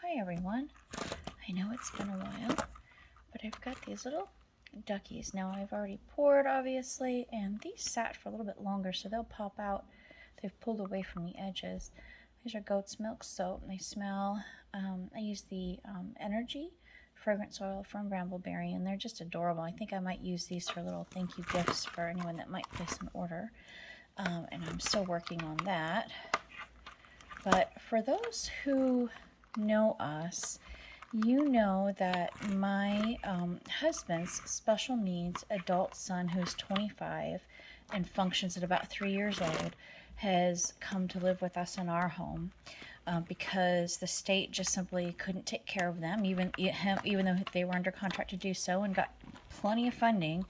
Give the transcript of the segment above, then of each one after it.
Hi everyone. I know it's been a while, but I've got these little duckies. Now I've already poured, obviously, and these sat for a little bit longer, so they'll pop out. They've pulled away from the edges. These are goat's milk soap, and they smell. I use the Energy fragrance oil from Brambleberry, and they're just adorable. I think I might use these for little thank you gifts for anyone that might place an order, and I'm still working on that. But for those who know us, you know that my husband's special needs adult son, who's 25 and functions at about 3 years old, has come to live with us in our home because the state just simply couldn't take care of them, even though they were under contract to do so and got plenty of funding.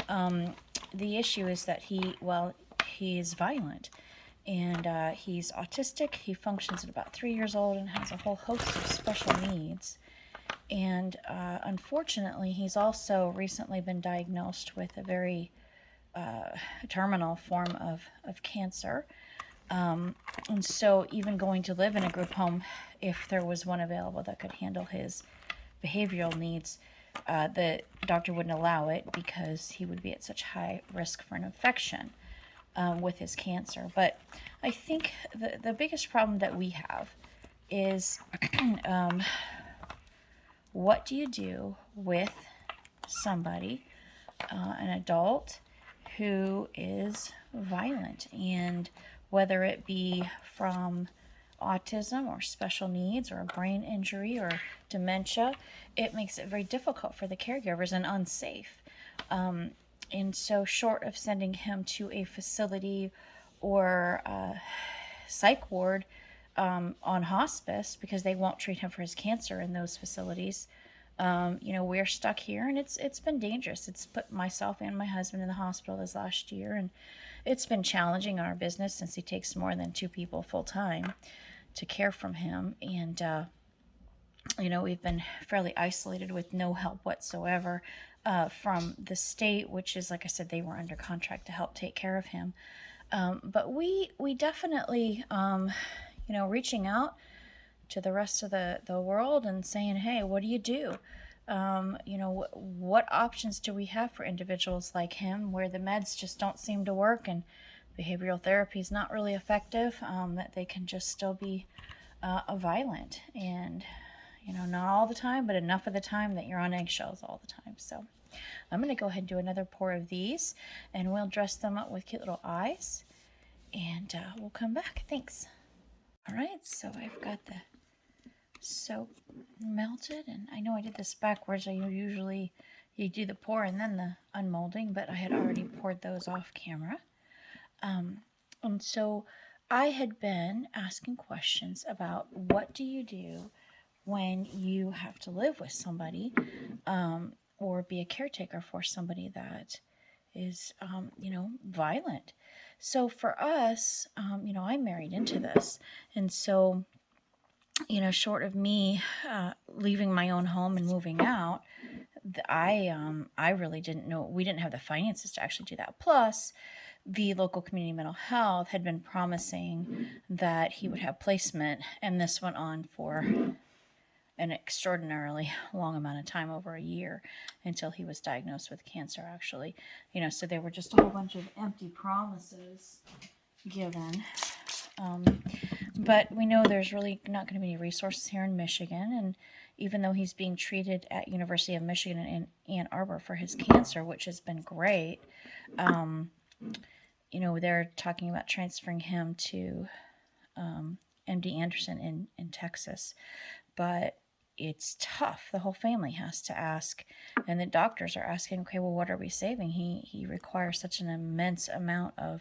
The issue is that he's violent. And he's autistic. He functions at about 3 years old and has a whole host of special needs. And unfortunately, he's also recently been diagnosed with a very terminal form of cancer. And so even going to live in a group home, if there was one available that could handle his behavioral needs, the doctor wouldn't allow it because he would be at such high risk for an infection with his cancer. But I think the biggest problem that we have is what do you do with somebody, an adult, who is violent? And whether it be from autism or special needs or a brain injury or dementia, it makes it very difficult for the caregivers and unsafe. And so short of sending him to a facility or a psych ward on hospice, because they won't treat him for his cancer in those facilities, we're stuck here, and it's been dangerous. It's put myself and my husband in the hospital this last year, and it's been challenging on our business since he takes more than 2 people full time to care for him. And we've been fairly isolated with no help whatsoever from the state, which is, like I said, they were under contract to help take care of him. But we definitely, reaching out to the rest of the world and saying, hey, what do you do? What options do we have for individuals like him where the meds just don't seem to work and behavioral therapy is not really effective, that they can just still be violent and, not all the time, but enough of the time that you're on eggshells all the time. So I'm going to go ahead and do another pour of these, and we'll dress them up with cute little eyes, and we'll come back. Thanks. All right, so I've got the soap melted, and I know I did this backwards. You do the pour and then the unmolding, but I had already poured those off camera. And so I had been asking questions about what do you do when you have to live with somebody or be a caretaker for somebody that is, violent. So for us, I'm married into this. And so, short of me leaving my own home and moving out, I really didn't know. We didn't have the finances to actually do that. Plus, the local community mental health had been promising that he would have placement, and this went on for an extraordinarily long amount of time, over a year, until he was diagnosed with cancer, actually. So there were just a whole bunch of empty promises given. But we know there's really not going to be any resources here in Michigan, and even though he's being treated at University of Michigan in Ann Arbor for his cancer, which has been great, they're talking about transferring him to MD Anderson in Texas. But it's tough. The whole family has to ask, and the doctors are asking, okay, well, what are we saving? He requires such an immense amount of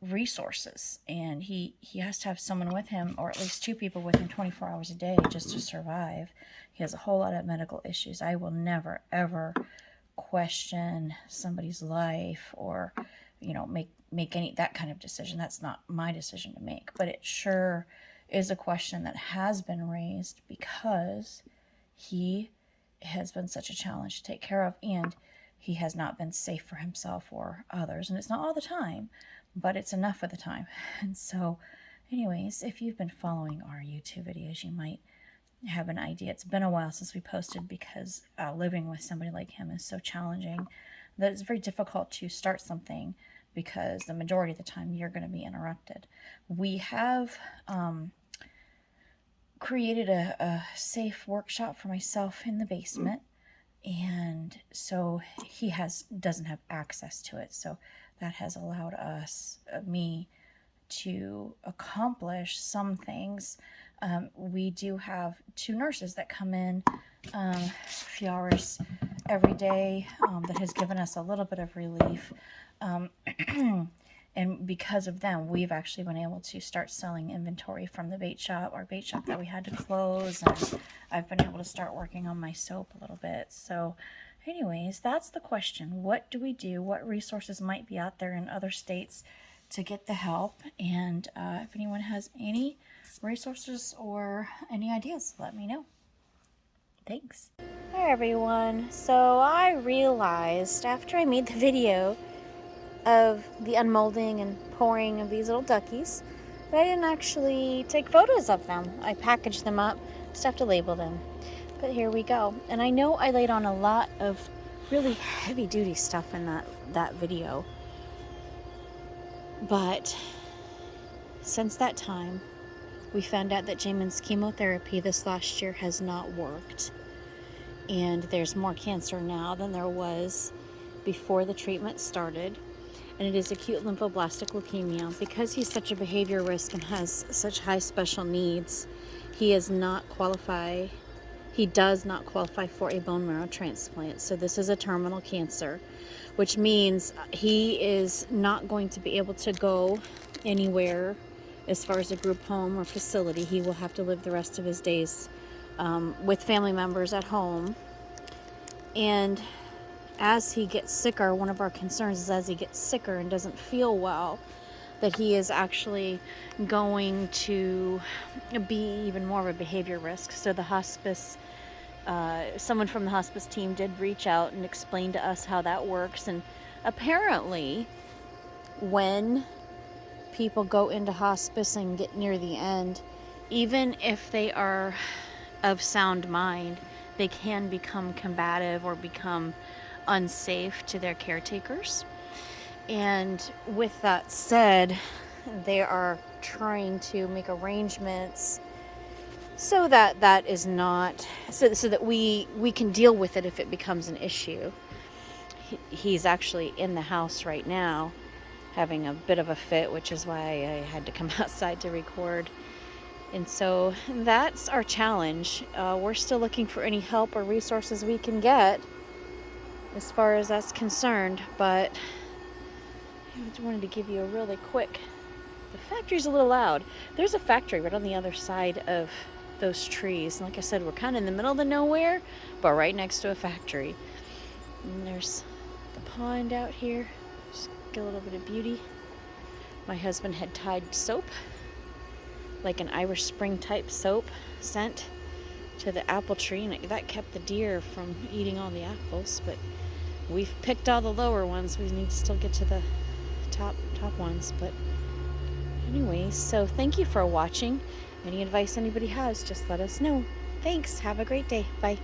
resources, and he has to have someone with him, or at least 2 people with him 24 hours a day just to survive. He has a whole lot of medical issues. I will never, ever question somebody's life or, make any that kind of decision. That's not my decision to make, but it sure is a question that has been raised because he has been such a challenge to take care of, and he has not been safe for himself or others. And it's not all the time, but it's enough of the time. And so, Anyways, if you've been following our YouTube videos, you might have an idea. It's been a while since we posted because living with somebody like him is so challenging that it's very difficult to start something because the majority of the time you're going to be interrupted. We have created a safe workshop for myself in the basement, and so he doesn't have access to it. So that has allowed me to accomplish some things. We do have 2 nurses that come in a few hours every day that has given us a little bit of relief. And because of them, we've actually been able to start selling inventory from the bait shop, our bait shop that we had to close. And I've been able to start working on my soap a little bit. So anyways, that's the question. What do we do? What resources might be out there in other states to get the help? And if anyone has any resources or any ideas, let me know. Thanks. Hi everyone. So I realized after I made the video of the unmolding and pouring of these little duckies that I didn't actually take photos of them. I packaged them up, just have to label them. But here we go. And I know I laid on a lot of really heavy duty stuff in that video. But since that time, we found out that Jaymon's chemotherapy this last year has not worked. And there's more cancer now than there was before the treatment started. And it is acute lymphoblastic leukemia. Because he's such a behavior risk and has such high special needs, he does not qualify for a bone marrow transplant. So this is a terminal cancer, which means he is not going to be able to go anywhere as far as a group home or facility. He will have to live the rest of his days with family members at home. And as he gets sicker, one of our concerns is as he gets sicker and doesn't feel well, that he is actually going to be even more of a behavior risk. So the hospice, someone from the hospice team did reach out and explain to us how that works. And apparently, when people go into hospice and get near the end, even if they are of sound mind, they can become combative or become unsafe to their caretakers. And with that said, they are trying to make arrangements so that that is not, so that we can deal with it if it becomes an issue. He's actually in the house right now having a bit of a fit, which is why I had to come outside to record. And so that's our challenge. We're still looking for any help or resources we can get as far as that's concerned, but I just wanted to give you a really quick, the factory's a little loud. There's a factory right on the other side of those trees. And like I said, we're kind of in the middle of the nowhere, but right next to a factory. And there's the pond out here. Just get a little bit of beauty. My husband had tied soap, like an Irish Spring type soap scent, to the apple tree, and that kept the deer from eating all the apples. But we've picked all the lower ones. We need to still get to the top ones. But anyways, so thank you for watching. Any advice anybody has, just let us know. Thanks. Have a great day. Bye.